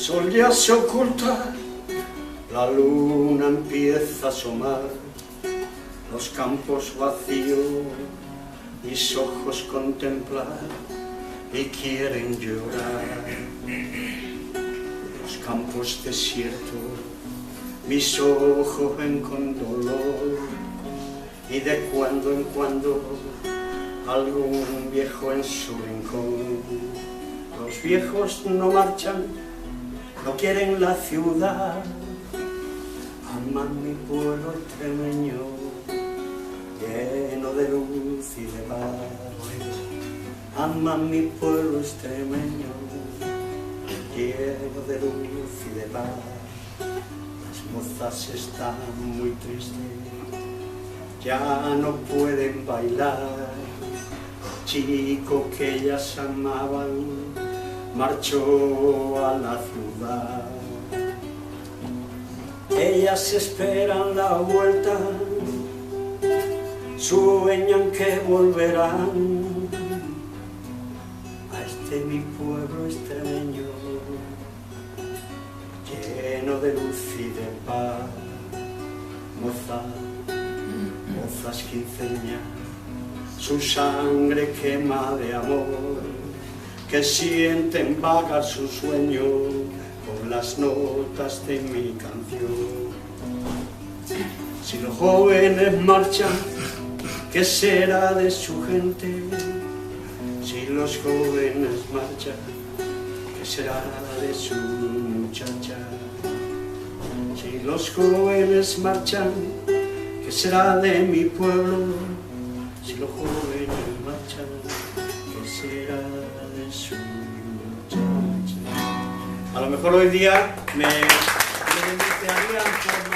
sol ya se oculta, la luna empieza a asomar, los campos vacíos, mis ojos contemplar y quieren llorar. Los campos desiertos, mis ojos ven con dolor, y de cuando en cuando algún viejo en su rincón. Los viejos no marchan, no quieren la ciudad, aman mi pueblo extremeño, lleno de luz y de paz. Aman mi pueblo extremeño, lleno de luz y de paz. Las mozas están muy tristes, ya no pueden bailar. Chico que ellas amaban marchó a la ciudad. Ellas esperan la vuelta, sueñan que volverán a este mi pueblo extremeño, lleno de luz y de paz. Mozas quinceañeras, su sangre quema de amor, que sienten vagar su sueño con las notas de mi canción. Si los jóvenes marchan, ¿qué será de su gente? Si los jóvenes marchan, ¿qué será de su muchacha? Si los jóvenes marchan, ¿qué será de mi pueblo? Si los jóvenes marchan, ¿qué será de su muchacha? A lo mejor hoy día me desearían por